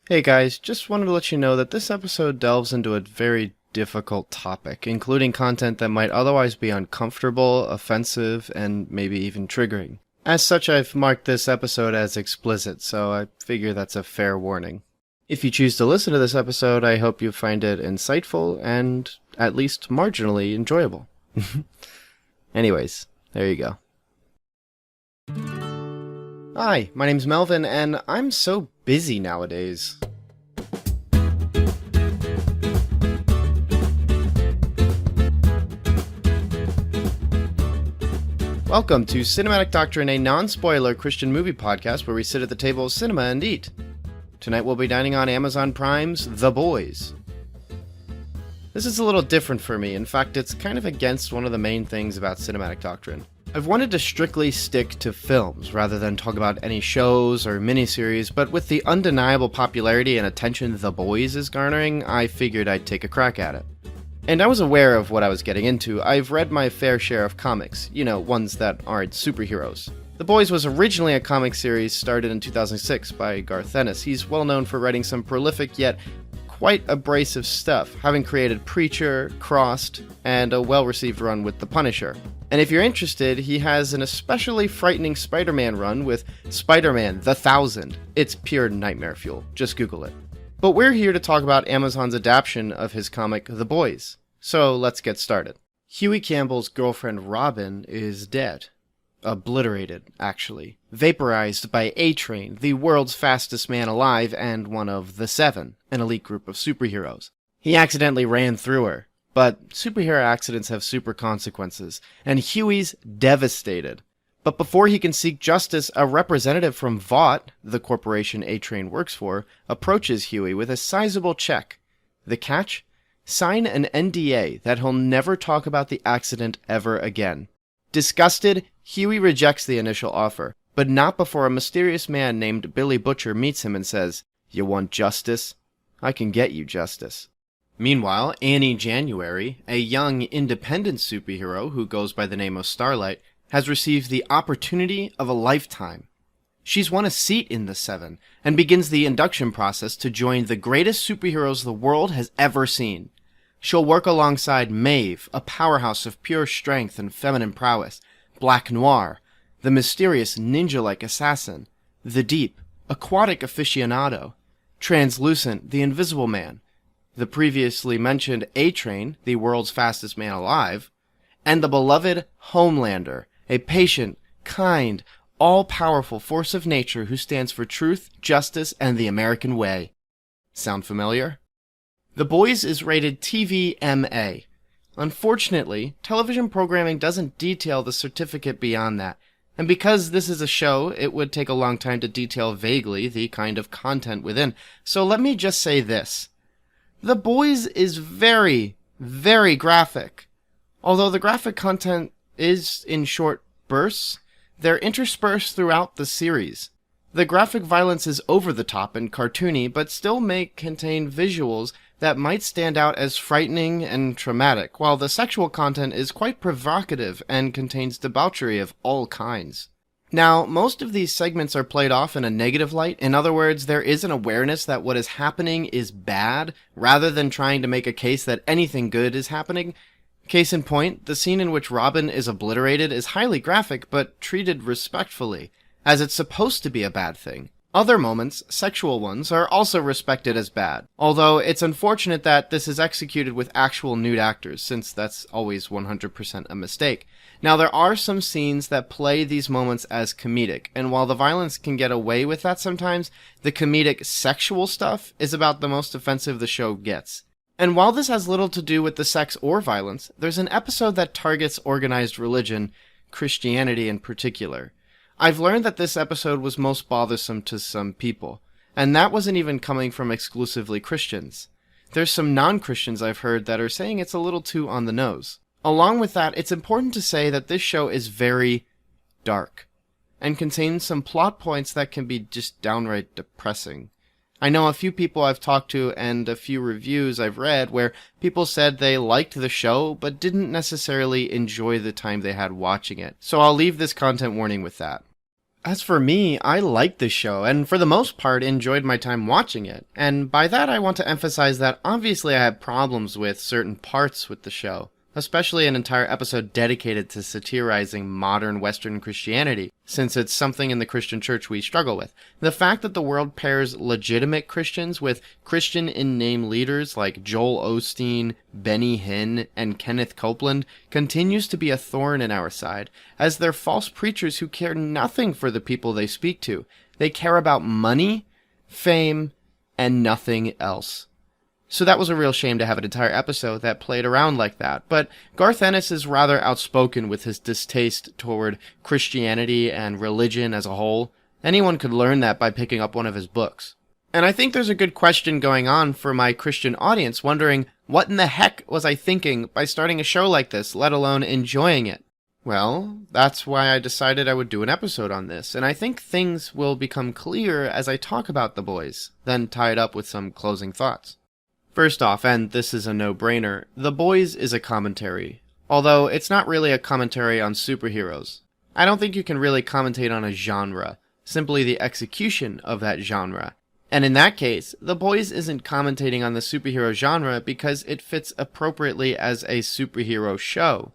Hey guys, just wanted to let you know that this episode delves into a very difficult topic, including content that might otherwise be uncomfortable, offensive, and maybe even triggering. As such, I've marked this episode as explicit, so I figure that's a fair warning. If you choose to listen to this episode, I hope you find it insightful and at least marginally enjoyable. Anyways, there you go. Hi, my name's Melvin, and I'm so busy nowadays. Welcome to Cinematic Doctrine, a non-spoiler Christian movie podcast where we sit at the table of cinema and eat. Tonight we'll be dining on Amazon Prime's The Boys. This is a little different for me. In fact, it's kind of against one of the main things about Cinematic Doctrine. I've wanted to strictly stick to films rather than talk about any shows or miniseries, but with the undeniable popularity and attention The Boys is garnering, I figured I'd take a crack at it. And I was aware of what I was getting into. I've read my fair share of comics, ones that aren't superheroes. The Boys was originally a comic series started in 2006 by Garth Ennis. He's well known for writing some prolific yet quite abrasive stuff, having created Preacher, Crossed, and a well-received run with The Punisher. And if you're interested, he has an especially frightening Spider-Man run with Spider-Man the 1000. It's pure nightmare fuel. Just Google it. But we're here to talk about Amazon's adaptation of his comic The Boys. So let's get started. Huey Campbell's girlfriend Robin is dead. Obliterated, actually. Vaporized by A-Train, the world's fastest man alive and one of the Seven, an elite group of superheroes. He accidentally ran through her. But superhero accidents have super consequences, and Huey's devastated. But before he can seek justice, a representative from Vought, the corporation A-Train works for, approaches Huey with a sizable check. The catch? Sign an NDA that he'll never talk about the accident ever again. Disgusted, Huey rejects the initial offer, but not before a mysterious man named Billy Butcher meets him and says, "You want justice? I can get you justice." Meanwhile, Annie January, a young independent superhero who goes by the name of Starlight, has received the opportunity of a lifetime. She's won a seat in the Seven, and begins the induction process to join the greatest superheroes the world has ever seen. She'll work alongside Maeve, a powerhouse of pure strength and feminine prowess, Black Noir, the mysterious ninja-like assassin, the Deep, aquatic aficionado, Translucent, the Invisible Man, the previously mentioned A-Train, the world's fastest man alive, and the beloved Homelander, a patient, kind, all-powerful force of nature who stands for truth, justice, and the American way. Sound familiar? The Boys is rated TV-MA. Unfortunately, television programming doesn't detail the certificate beyond that, and because this is a show, it would take a long time to detail vaguely the kind of content within, so let me just say this. The Boys is very, very graphic. Although the graphic content is in short bursts, they're interspersed throughout the series. The graphic violence is over the top and cartoony, but still may contain visuals that might stand out as frightening and traumatic, while the sexual content is quite provocative and contains debauchery of all kinds. Now, most of these segments are played off in a negative light. In other words, there is an awareness that what is happening is bad, rather than trying to make a case that anything good is happening. Case in point, the scene in which Robin is obliterated is highly graphic, but treated respectfully, as it's supposed to be a bad thing. Other moments, sexual ones, are also respected as bad, although it's unfortunate that this is executed with actual nude actors, since that's always 100% a mistake. Now, there are some scenes that play these moments as comedic, and while the violence can get away with that sometimes, the comedic sexual stuff is about the most offensive the show gets. And while this has little to do with the sex or violence, there's an episode that targets organized religion, Christianity in particular. I've learned that this episode was most bothersome to some people, and that wasn't even coming from exclusively Christians. There's some non-Christians I've heard that are saying it's a little too on the nose. Along with that, it's important to say that this show is very dark, and contains some plot points that can be just downright depressing. I know a few people I've talked to and a few reviews I've read where people said they liked the show but didn't necessarily enjoy the time they had watching it, so I'll leave this content warning with that. As for me, I liked this show, and for the most part enjoyed my time watching it. And by that I want to emphasize that obviously I had problems with certain parts with the show, especially an entire episode dedicated to satirizing modern Western Christianity, since it's something in the Christian church we struggle with. The fact that the world pairs legitimate Christians with Christian-in-name leaders like Joel Osteen, Benny Hinn, and Kenneth Copeland continues to be a thorn in our side, as they're false preachers who care nothing for the people they speak to. They care about money, fame, and nothing else. So that was a real shame to have an entire episode that played around like that. But Garth Ennis is rather outspoken with his distaste toward Christianity and religion as a whole. Anyone could learn that by picking up one of his books. And I think there's a good question going on for my Christian audience, wondering, what in the heck was I thinking by starting a show like this, let alone enjoying it? Well, that's why I decided I would do an episode on this, and I think things will become clear as I talk about The Boys, then tie it up with some closing thoughts. First off, and this is a no-brainer, The Boys is a commentary, although it's not really a commentary on superheroes. I don't think you can really commentate on a genre, simply the execution of that genre. And in that case, The Boys isn't commentating on the superhero genre because it fits appropriately as a superhero show.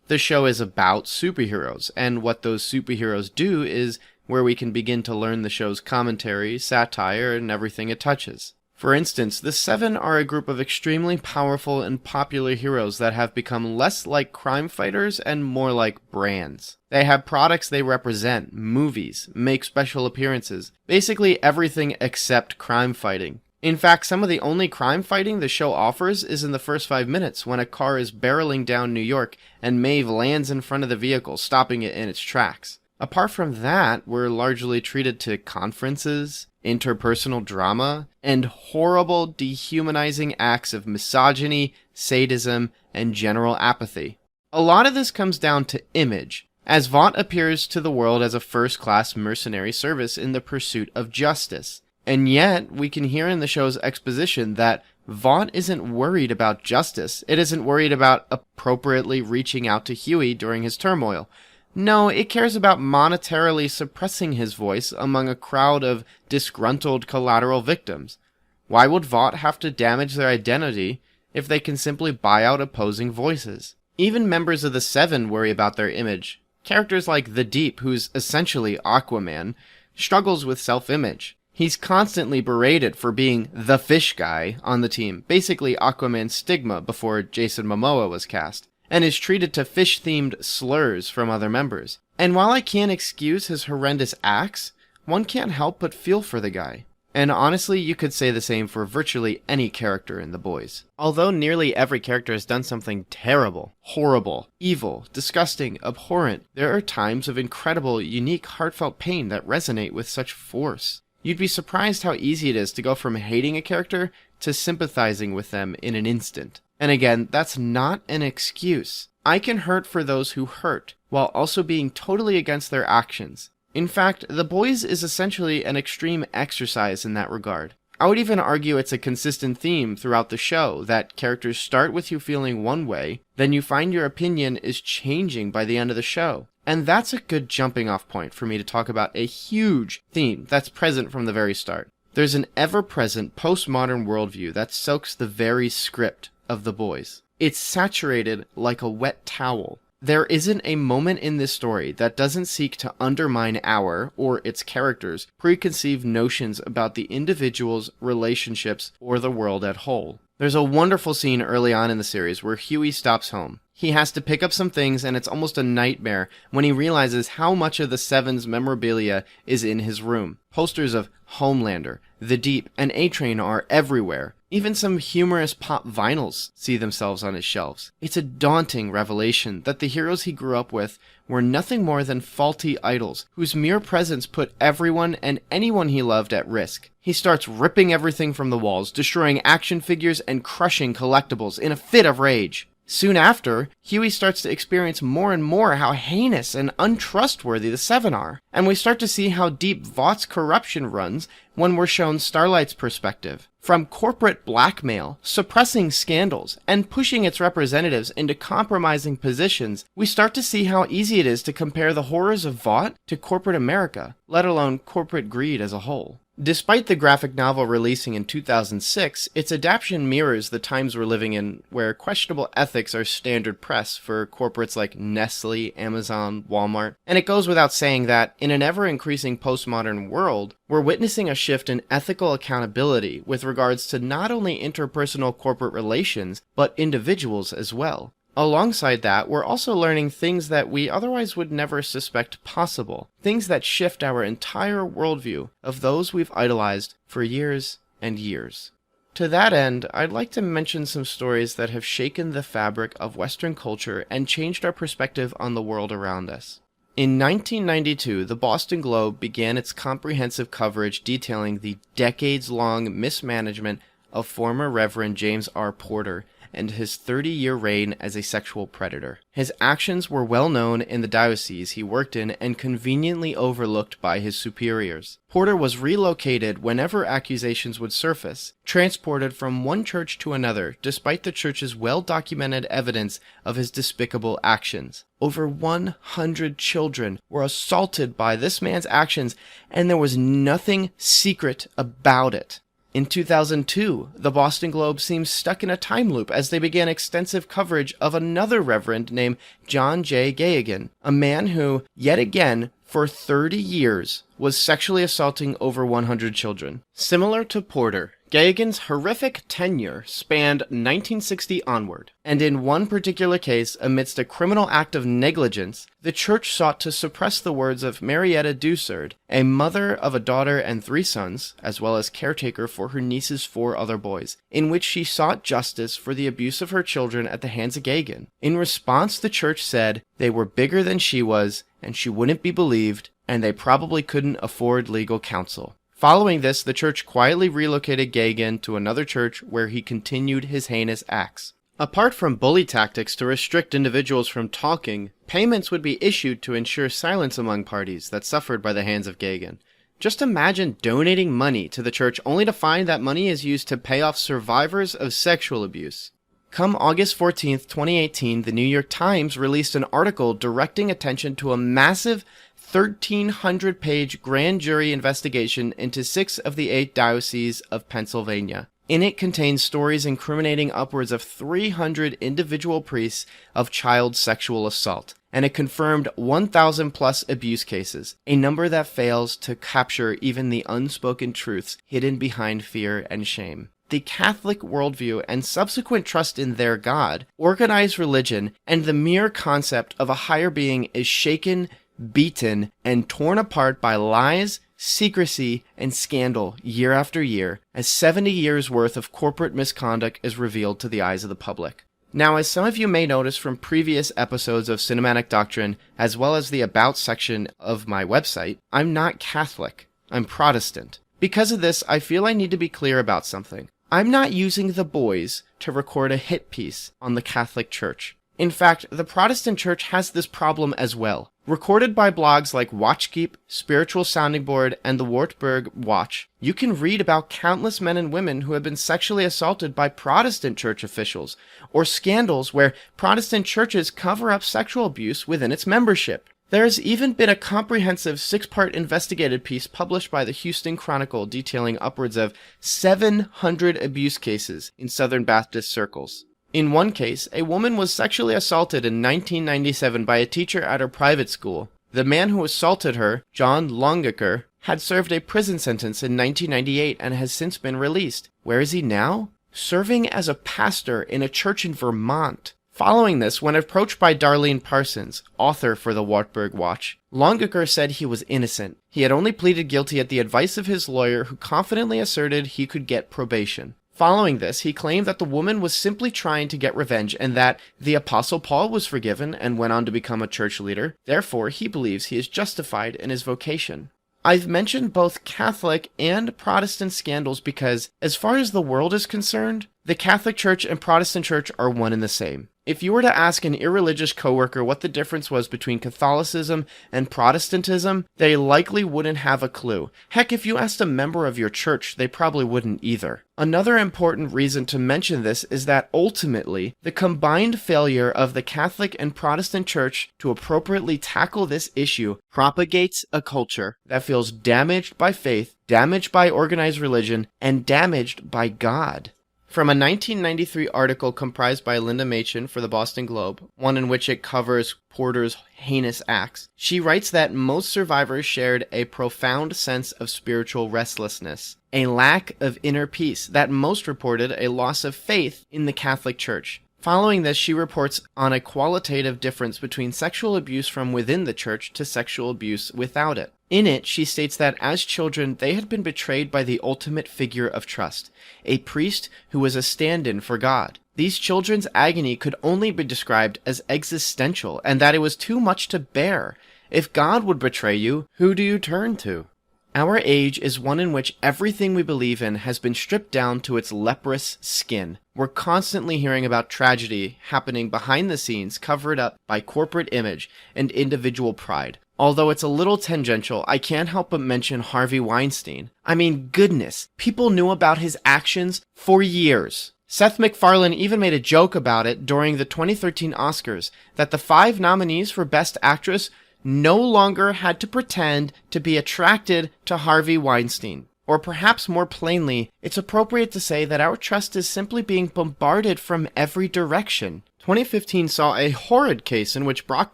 The show is about superheroes, and what those superheroes do is where we can begin to learn the show's commentary, satire, and everything it touches. For instance, the Seven are a group of extremely powerful and popular heroes that have become less like crime fighters and more like brands. They have products they represent, movies, make special appearances, basically everything except crime fighting. In fact, some of the only crime fighting the show offers is in the first 5 minutes when a car is barreling down New York and Maeve lands in front of the vehicle, stopping it in its tracks. Apart from that, we're largely treated to conferences, interpersonal drama, and horrible, dehumanizing acts of misogyny, sadism, and general apathy. A lot of this comes down to image, as Vought appears to the world as a first-class mercenary service in the pursuit of justice. And yet, we can hear in the show's exposition that Vought isn't worried about justice. It isn't worried about appropriately reaching out to Huey during his turmoil. No, it cares about monetarily suppressing his voice among a crowd of disgruntled collateral victims. Why would Vought have to damage their identity if they can simply buy out opposing voices? Even members of the Seven worry about their image. Characters like The Deep, who's essentially Aquaman, struggles with self-image. He's constantly berated for being the fish guy on the team, basically Aquaman's stigma before Jason Momoa was cast, and is treated to fish-themed slurs from other members. And while I can't excuse his horrendous acts, one can't help but feel for the guy. And honestly, you could say the same for virtually any character in The Boys. Although nearly every character has done something terrible, horrible, evil, disgusting, abhorrent, there are times of incredible, unique, heartfelt pain that resonate with such force. You'd be surprised how easy it is to go from hating a character to sympathizing with them in an instant. And again, that's not an excuse. I can hurt for those who hurt, while also being totally against their actions. In fact, The Boys is essentially an extreme exercise in that regard. I would even argue it's a consistent theme throughout the show, that characters start with you feeling one way, then you find your opinion is changing by the end of the show. And that's a good jumping off point for me to talk about a huge theme that's present from the very start. There's an ever-present postmodern worldview that soaks the very script of The Boys. It's saturated like a wet towel. There isn't a moment in this story that doesn't seek to undermine our, or its characters', preconceived notions about the individual's relationships or the world at whole. There's a wonderful scene early on in the series where Huey stops home. He has to pick up some things, and it's almost a nightmare when he realizes how much of the Seven's memorabilia is in his room. Posters of Homelander, The Deep, and A-Train are everywhere. Even some humorous pop vinyls see themselves on his shelves. It's a daunting revelation that the heroes he grew up with were nothing more than faulty idols, whose mere presence put everyone and anyone he loved at risk. He starts ripping everything from the walls, destroying action figures and crushing collectibles in a fit of rage. Soon after, Huey starts to experience more and more how heinous and untrustworthy the Seven are, and we start to see how deep Vought's corruption runs when we're shown Starlight's perspective. From corporate blackmail, suppressing scandals, and pushing its representatives into compromising positions, we start to see how easy it is to compare the horrors of Vought to corporate America, let alone corporate greed as a whole. Despite the graphic novel releasing in 2006, its adaptation mirrors the times we're living in, where questionable ethics are standard press for corporates like Nestle, Amazon, Walmart, and it goes without saying that, in an ever-increasing postmodern world, we're witnessing a shift in ethical accountability with regards to not only interpersonal corporate relations, but individuals as well. Alongside that, we're also learning things that we otherwise would never suspect possible, things that shift our entire worldview of those we've idolized for years and years. To that end, I'd like to mention some stories that have shaken the fabric of Western culture and changed our perspective on the world around us. In 1992, the Boston Globe began its comprehensive coverage detailing the decades-long mismanagement of former Reverend James R. Porter and his 30-year reign as a sexual predator. His actions were well known in the diocese he worked in and conveniently overlooked by his superiors. Porter was relocated whenever accusations would surface, transported from one church to another despite the church's well-documented evidence of his despicable actions. Over 100 children were assaulted by this man's actions, and there was nothing secret about it. In 2002, the Boston Globe seems stuck in a time loop as they began extensive coverage of another reverend named John J. Gahagan, a man who, yet again, for 30 years, was sexually assaulting over 100 children. Similar to Porter, Gahagan's horrific tenure spanned 1960 onward, and in one particular case, amidst a criminal act of negligence, the church sought to suppress the words of Marietta Dusard, a mother of a daughter and 3 sons, as well as caretaker for her niece's 4 other boys, in which she sought justice for the abuse of her children at the hands of Gahagan. In response, the church said they were bigger than she was, and she wouldn't be believed, and they probably couldn't afford legal counsel. Following this, the church quietly relocated Gahagan to another church where he continued his heinous acts. Apart from bully tactics to restrict individuals from talking, payments would be issued to ensure silence among parties that suffered by the hands of Gahagan. Just imagine donating money to the church only to find that money is used to pay off survivors of sexual abuse. Come August 14, 2018, the New York Times released an article directing attention to a massive 1,300-page grand jury investigation into 6 of the 8 dioceses of Pennsylvania. In it contains stories incriminating upwards of 300 individual priests of child sexual assault, and it confirmed 1,000-plus abuse cases, a number that fails to capture even the unspoken truths hidden behind fear and shame. The Catholic worldview and subsequent trust in their God, organized religion, and the mere concept of a higher being is shaken, beaten, and torn apart by lies, secrecy, and scandal year after year, as 70 years worth of corporate misconduct is revealed to the eyes of the public. Now, as some of you may notice from previous episodes of Cinematic Doctrine, as well as the About section of my website, I'm not Catholic. I'm Protestant. Because of this, I feel I need to be clear about something. I'm not using The Boys to record a hit piece on the Catholic Church. In fact, the Protestant Church has this problem as well. Recorded by blogs like WatchKeep, Spiritual Sounding Board, and the Wartburg Watch, you can read about countless men and women who have been sexually assaulted by Protestant church officials, or scandals where Protestant churches cover up sexual abuse within its membership. There has even been a comprehensive 6-part investigative piece published by the Houston Chronicle detailing upwards of 700 abuse cases in Southern Baptist circles. In one case, a woman was sexually assaulted in 1997 by a teacher at her private school. The man who assaulted her, John Longaker, had served a prison sentence in 1998 and has since been released. Where is he now? Serving as a pastor in a church in Vermont. Following this, when approached by Darlene Parsons, author for the Wartburg Watch, Longaker said he was innocent. He had only pleaded guilty at the advice of his lawyer, who confidently asserted he could get probation. Following this, he claimed that the woman was simply trying to get revenge and that the Apostle Paul was forgiven and went on to become a church leader. Therefore, he believes he is justified in his vocation. I've mentioned both Catholic and Protestant scandals because, as far as the world is concerned, The Catholic Church and Protestant Church are one and the same. If you were to ask an irreligious coworker what the difference was between Catholicism and Protestantism, they likely wouldn't have a clue. Heck, if you asked a member of your church, they probably wouldn't either. Another important reason to mention this is that ultimately, the combined failure of the Catholic and Protestant Church to appropriately tackle this issue propagates a culture that feels damaged by faith, damaged by organized religion, and damaged by God. From a 1993 article comprised by Linda Machin for the Boston Globe, one in which it covers Porter's heinous acts, she writes that most survivors shared a profound sense of spiritual restlessness, a lack of inner peace that most reported a loss of faith in the Catholic Church. Following this, she reports on a qualitative difference between sexual abuse from within the church to sexual abuse without it. In it, she states that as children, they had been betrayed by the ultimate figure of trust, a priest who was a stand-in for God. These children's agony could only be described as existential, and that it was too much to bear. If God would betray you, who do you turn to? Our age is one in which everything we believe in has been stripped down to its leprous skin. We're constantly hearing about tragedy happening behind the scenes, covered up by corporate image and individual pride. Although it's a little tangential, I can't help but mention Harvey Weinstein. I mean, goodness, people knew about his actions for years. Seth MacFarlane even made a joke about it during the 2013 Oscars, that the 5 nominees for Best Actress no longer had to pretend to be attracted to Harvey Weinstein. Or perhaps more plainly, it's appropriate to say that our trust is simply being bombarded from every direction. 2015 saw a horrid case in which Brock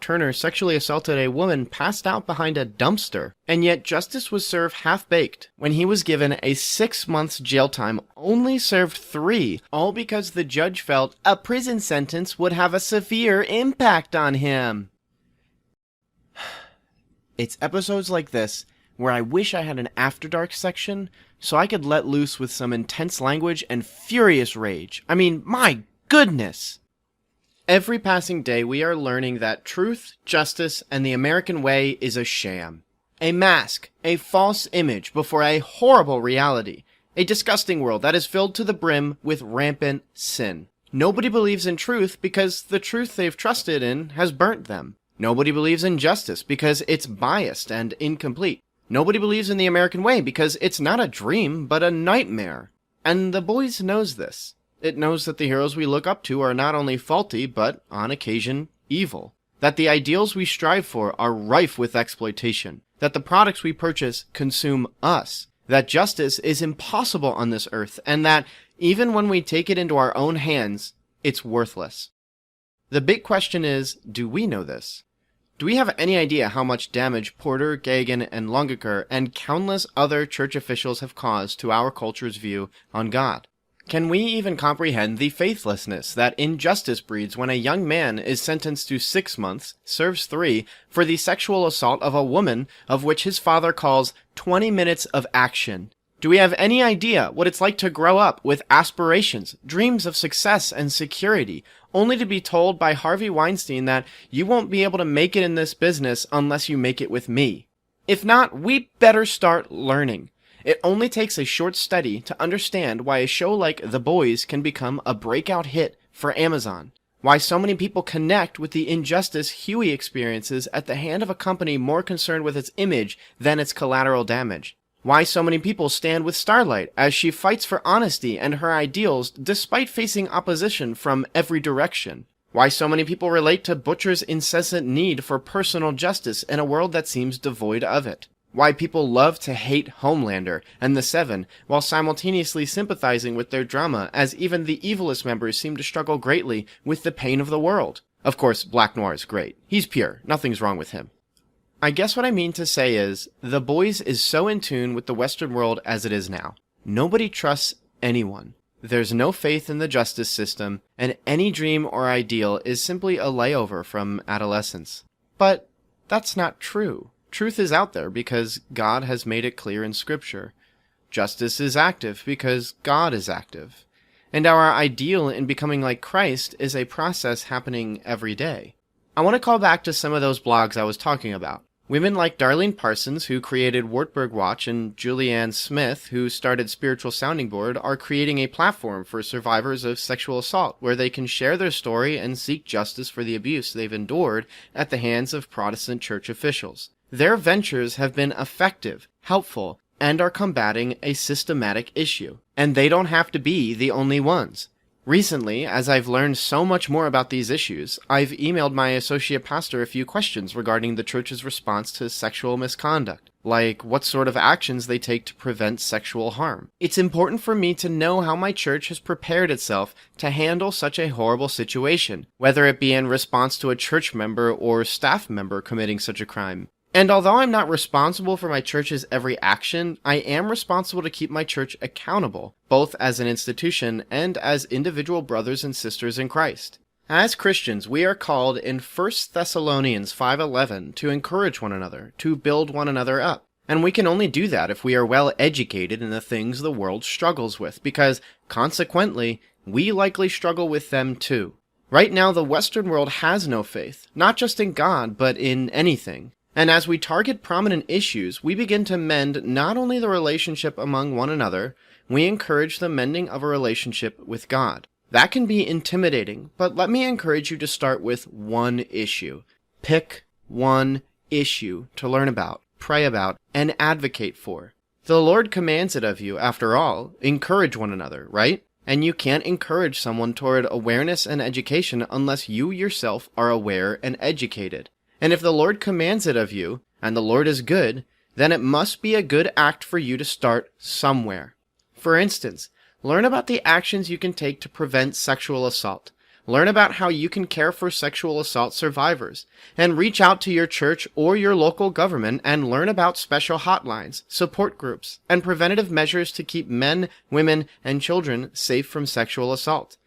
Turner sexually assaulted a woman passed out behind a dumpster, and yet justice was served half-baked when he was given a 6 months jail time, only served 3, all because the judge felt a prison sentence would have a severe impact on him. It's episodes like this where I wish I had an After Dark section so I could let loose with some intense language and furious rage. I mean, my goodness! Every passing day we are learning that truth, justice, and the American way is a sham. A mask, a false image before a horrible reality. A disgusting world that is filled to the brim with rampant sin. Nobody believes in truth because the truth they've trusted in has burnt them. Nobody believes in justice because it's biased and incomplete. Nobody believes in the American way because it's not a dream, but a nightmare. And The Boys knows this. It knows that the heroes we look up to are not only faulty, but, on occasion, evil. That the ideals we strive for are rife with exploitation. That the products we purchase consume us. That justice is impossible on this earth, and that, even when we take it into our own hands, it's worthless. The big question is, do we know this? Do we have any idea how much damage Porter, Gagan, and Longaker, and countless other church officials have caused to our culture's view on God? Can we even comprehend the faithlessness that injustice breeds when a young man is sentenced to 6 months, serves 3, for the sexual assault of a woman of which his father calls 20 minutes of action? Do we have any idea what it's like to grow up with aspirations, dreams of success and security, only to be told by Harvey Weinstein that you won't be able to make it in this business unless you make it with me? If not, we better start learning. It only takes a short study to understand why a show like The Boys can become a breakout hit for Amazon. Why so many people connect with the injustice Huey experiences at the hand of a company more concerned with its image than its collateral damage. Why so many people stand with Starlight as she fights for honesty and her ideals despite facing opposition from every direction. Why so many people relate to Butcher's incessant need for personal justice in a world that seems devoid of it. Why people love to hate Homelander and the Seven while simultaneously sympathizing with their drama, as even the evilest members seem to struggle greatly with the pain of the world. Of course, Black Noir is great. He's pure. Nothing's wrong with him. I guess what I mean to say is, The Boys is so in tune with the Western world as it is now. Nobody trusts anyone. There's no faith in the justice system, and any dream or ideal is simply a layover from adolescence. But that's not true. Truth is out there because God has made it clear in Scripture. Justice is active because God is active. And our ideal in becoming like Christ is a process happening every day. I want to call back to some of those blogs I was talking about. Women like Darlene Parsons, who created Wartburg Watch, and Julianne Smith, who started Spiritual Sounding Board, are creating a platform for survivors of sexual assault where they can share their story and seek justice for the abuse they've endured at the hands of Protestant church officials. Their ventures have been effective, helpful, and are combating a systematic issue. And they don't have to be the only ones. Recently, as I've learned so much more about these issues, I've emailed my associate pastor a few questions regarding the church's response to sexual misconduct, like what sort of actions they take to prevent sexual harm. It's important for me to know how my church has prepared itself to handle such a horrible situation, whether it be in response to a church member or staff member committing such a crime. And although I'm not responsible for my church's every action, I am responsible to keep my church accountable, both as an institution and as individual brothers and sisters in Christ. As Christians, we are called in 1 Thessalonians 5:11 to encourage one another, to build one another up. And we can only do that if we are well educated in the things the world struggles with, because, consequently, we likely struggle with them too. Right now, the Western world has no faith, not just in God, but in anything. And as we target prominent issues, we begin to mend not only the relationship among one another, we encourage the mending of a relationship with God. That can be intimidating, but let me encourage you to start with one issue. Pick one issue to learn about, pray about, and advocate for. The Lord commands it of you, after all. Encourage one another, right? And you can't encourage someone toward awareness and education unless you yourself are aware and educated. And if the Lord commands it of you, and the Lord is good, then it must be a good act for you to start somewhere. For instance, learn about the actions you can take to prevent sexual assault. Learn about how you can care for sexual assault survivors. And reach out to your church or your local government and learn about special hotlines, support groups, and preventative measures to keep men, women, and children safe from sexual assault.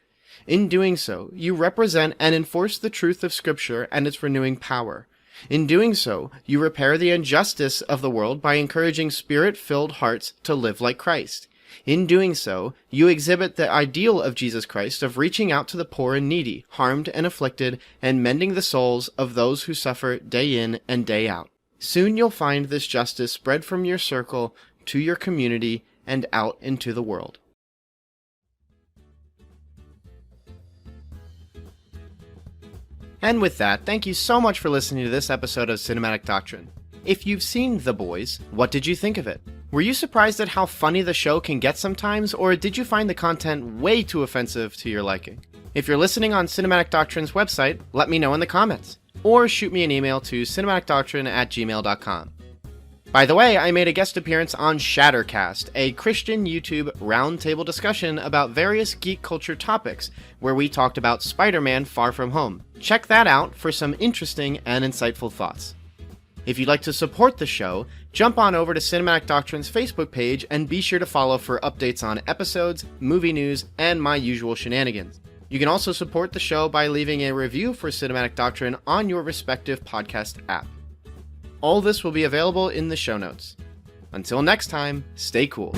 In doing so, you represent and enforce the truth of Scripture and its renewing power. In doing so, you repair the injustice of the world by encouraging Spirit-filled hearts to live like Christ. In doing so, you exhibit the ideal of Jesus Christ of reaching out to the poor and needy, harmed and afflicted, and mending the souls of those who suffer day in and day out. Soon you'll find this justice spread from your circle to your community and out into the world. And with that, thank you so much for listening to this episode of Cinematic Doctrine. If you've seen The Boys, what did you think of it? Were you surprised at how funny the show can get sometimes, or did you find the content way too offensive to your liking? If you're listening on Cinematic Doctrine's website, let me know in the comments, or shoot me an email to cinematicdoctrine@gmail.com. By the way, I made a guest appearance on Shattercast, a Christian YouTube roundtable discussion about various geek culture topics, where we talked about Spider-Man Far From Home. Check that out for some interesting and insightful thoughts. If you'd like to support the show, jump on over to Cinematic Doctrine's Facebook page and be sure to follow for updates on episodes, movie news, and my usual shenanigans. You can also support the show by leaving a review for Cinematic Doctrine on your respective podcast app. All this will be available in the show notes. Until next time, stay cool.